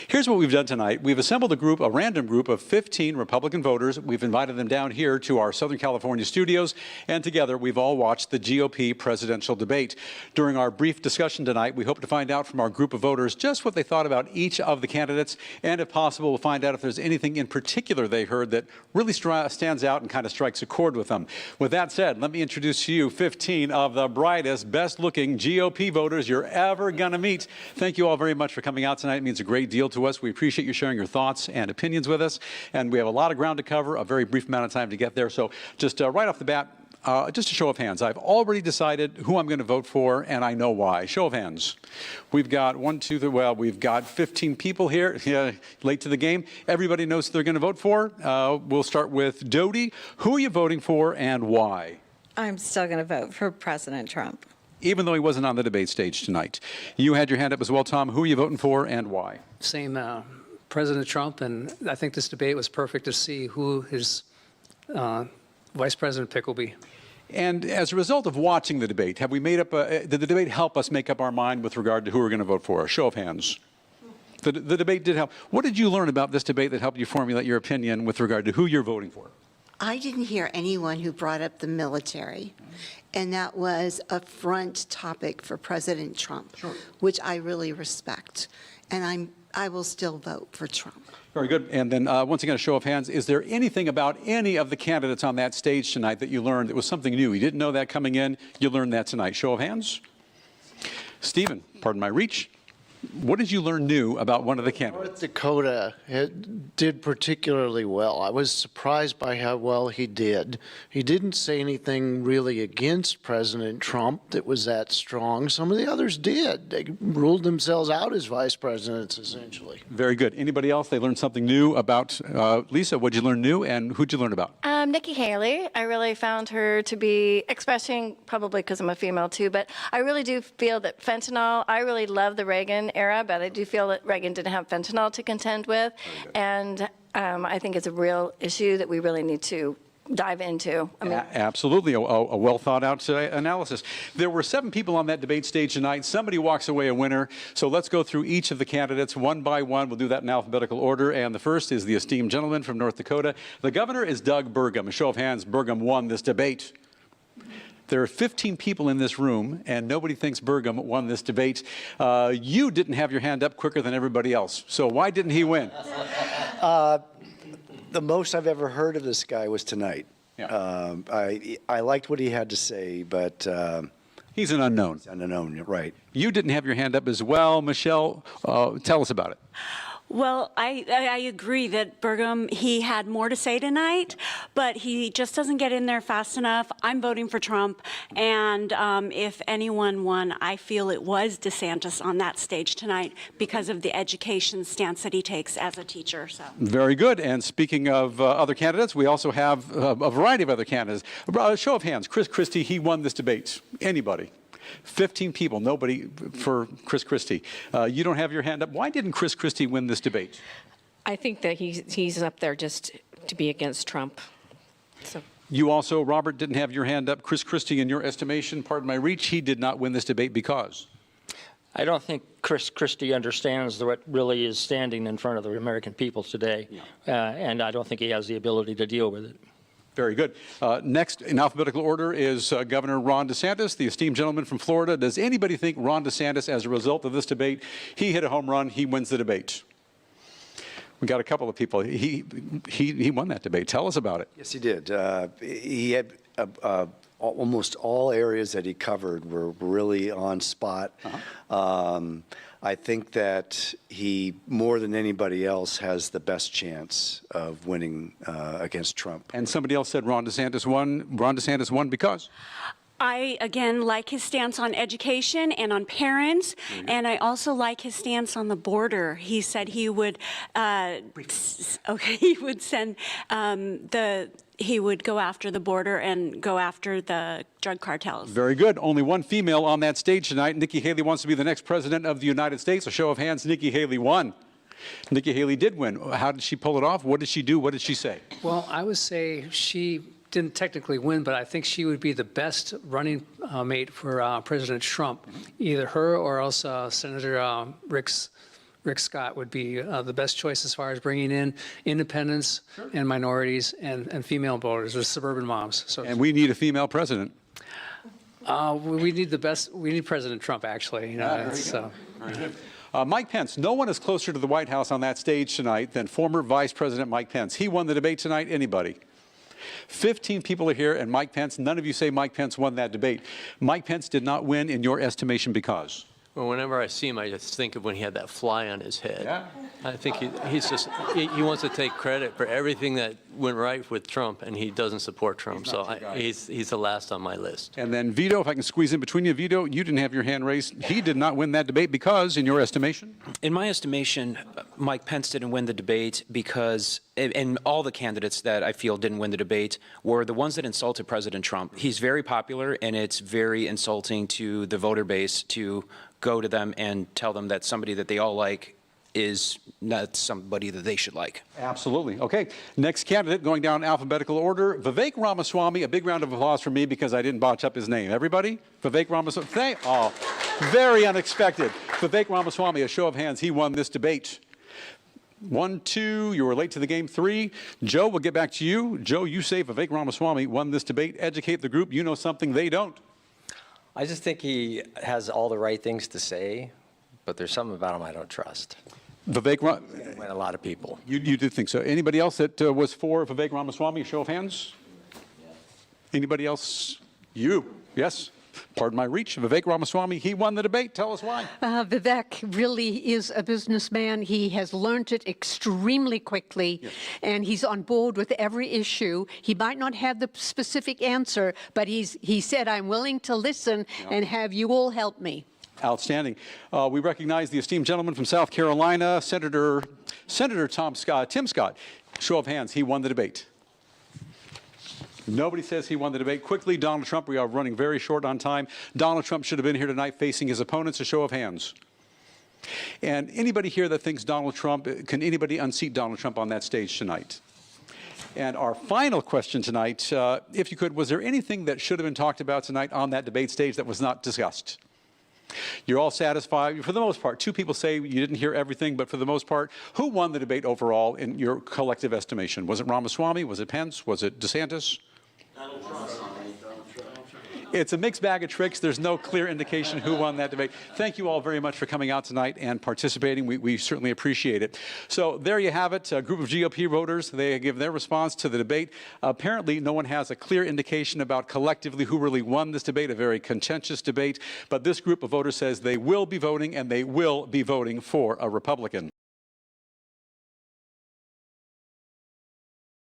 Here's what we've done tonight. We've assembled a random group of 15 Republican voters. We've invited them down here to our Southern California studios, and together we've all watched the GOP presidential debate. During our brief discussion tonight, we hope to find out from our group of voters just what they thought about each of the candidates, and if possible, we'll find out if there's anything in particular they heard that really stands out and kind of strikes a chord with them. With that said, let me introduce to you 15 of the brightest, best-looking GOP voters you're ever going to meet. Thank you all very much for coming out tonight. It means a great deal to us. We appreciate you sharing your thoughts and opinions with us, and we have a lot of ground to cover, a very brief amount of time to get there. So just right off the bat, just a show of hands. I've already decided who I'm going to vote for, and I know why. Show of hands. We've got we've got 15 people here, late to the game. Everybody knows who they're going to vote for. We'll start with Dodie. Who are you voting for and why? I'm still going to vote for President Trump. Even though he wasn't on the debate stage tonight. You had your hand up as well, Tom. Who are you voting for and why? Same, President Trump, and I think this debate was perfect to see who his vice president pick will be. And as a result of watching the debate, have we made up, did the debate help us make up our mind with regard to who we're going to vote for? Show of hands. The debate did help. What did you learn about this debate that helped you formulate your opinion with regard to who you're voting for? I didn't hear anyone who brought up the military, and that was a front topic for President Trump, sure, which I really respect, and I will still vote for Trump. Very good. And then once again, a show of hands. Is there anything about any of the candidates on that stage tonight that you learned that was something new? You didn't know that coming in. You learned that tonight. Show of hands. Stephen, pardon my reach. What did you learn new about one of the candidates? North Dakota did particularly well. I was surprised by how well he did. He didn't say anything really against President Trump that was that strong. Some of the others did. They ruled themselves out as vice presidents, essentially. Very good. Anybody else? They learned something new about Lisa. What did you learn new, and who'd you learn about? Nikki Haley. I really found her to be expressing, probably because I'm a female too, but I really do feel that fentanyl, I really love the Reagan era, but I do feel that Reagan didn't have fentanyl to contend with, and I think it's a real issue that we really need to dive into. I mean, absolutely, a well thought out analysis. There were 7 people on that debate stage tonight. Somebody walks away a winner. So let's go through each of the candidates one by one. We'll do that in alphabetical order. And the first is the esteemed gentleman from North Dakota. The governor is Doug Burgum. A show of hands, Burgum won this debate. There are 15 people in this room, and nobody thinks Burgum won this debate. You didn't have your hand up quicker than everybody else. So why didn't he win? The most I've ever heard of this guy was tonight. Yeah. I liked what he had to say, but he's an unknown. He's an unknown, right. You didn't have your hand up as well. Michelle, tell us about it. Well, I agree that Burgum, he had more to say tonight, but he just doesn't get in there fast enough. I'm voting for Trump, and if anyone won, I feel it was DeSantis on that stage tonight because of the education stance that he takes as a teacher. So. Very good. And speaking of other candidates, we also have a variety of other candidates. Show of hands. Chris Christie, he won this debate. Anybody? 15 people, nobody for Chris Christie. You don't have your hand up. Why didn't Chris Christie win this debate? I think that he's up there just to be against Trump. So. You also, Robert, didn't have your hand up. Chris Christie, in your estimation, pardon my reach, he did not win this debate because? I don't think Chris Christie understands what really is standing in front of the American people today, and I don't think he has the ability to deal with it. Very good. Next in alphabetical order is Governor Ron DeSantis, the esteemed gentleman from Florida. Does anybody think Ron DeSantis, as a result of this debate, he hit a home run, he wins the debate? We got a couple of people. He won that debate. Tell us about it. Yes, he did. He had almost all areas that he covered were really on spot. I think that he, more than anybody else, has the best chance of winning against Trump. And somebody else said Ron DeSantis won. Ron DeSantis won because? I, again, like his stance on education and on parents, and I also like his stance on the border. He said he would, he would send he would go after the border and go after the drug cartels. Very good. Only one female on that stage tonight. Nikki Haley wants to be the next president of the United States. A show of hands, Nikki Haley won. Nikki Haley did win. How did she pull it off? What did she do? What did she say? Well, I would say she didn't technically win, but I think she would be the best running mate for President Trump. Either her or else Senator Rick Rick Scott would be the best choice as far as bringing in independents and minorities and female voters or suburban moms. So And we need a female president. we need the best. We need President Trump, actually. So. Mike Pence, no one is closer to the White House on that stage tonight than former Vice President Mike Pence. He won the debate tonight. Anybody? 15 people are here, and Mike Pence, none of you say Mike Pence won that debate. Mike Pence did not win in your estimation because? Well, whenever I see him, I just think of when he had that fly on his head. Yeah. I think he wants to take credit for everything that went right with Trump, and he doesn't support Trump. So he's the last on my list. And then Vito, if I can squeeze in between you, Vito, you didn't have your hand raised. He did not win that debate because, in your estimation? In my estimation, Mike Pence didn't win the debate because, and all the candidates that I feel didn't win the debate were the ones that insulted President Trump. He's very popular, and it's very insulting to the voter base to go to them and tell them that somebody that they all like is not somebody that they should like. Absolutely. Okay, next candidate going down alphabetical order, Vivek Ramaswamy. A big round of applause for me because I didn't botch up his name. Everybody? Vivek Ramaswamy. Oh, very unexpected. Vivek Ramaswamy, a show of hands, he won this debate. 1, 2, you were late to the game. 3, Joe, we'll get back to you. Joe, you say Vivek Ramaswamy won this debate. Educate the group. You know something they don't. I just think he has all the right things to say, but there's something about him I don't trust. Vivek, A lot of people. you did think so. Anybody else that was for Vivek Ramaswamy? Show of hands. Anybody else? You. Yes. Pardon my reach. Vivek Ramaswamy, he won the debate. Tell us why. Vivek really is a businessman. He has learned it extremely quickly, and he's on board with every issue. He might not have the specific answer, but he said, I'm willing to listen and have you all help me. Outstanding. We recognize the esteemed gentleman from South Carolina, Senator Tim Scott. Show of hands, he won the debate. Nobody says he won the debate. Quickly, Donald Trump, we are running very short on time. Donald Trump should have been here tonight facing his opponents. A show of hands. And anybody here that thinks Donald Trump, can anybody unseat Donald Trump on that stage tonight? And our final question tonight, if you could, was there anything that should have been talked about tonight on that debate stage that was not discussed? You're all satisfied, for the most part. 2 people say you didn't hear everything, but for the most part, who won the debate overall in your collective estimation? Was it Ramaswamy? Was it Pence? Was it DeSantis? It's a mixed bag of tricks. There's no clear indication who won that debate. Thank you all very much for coming out tonight and participating. We certainly appreciate it. So there you have it, a group of GOP voters. They give their response to the debate. Apparently, no one has a clear indication about collectively who really won this debate, a very contentious debate. But this group of voters says they will be voting, and they will be voting for a Republican.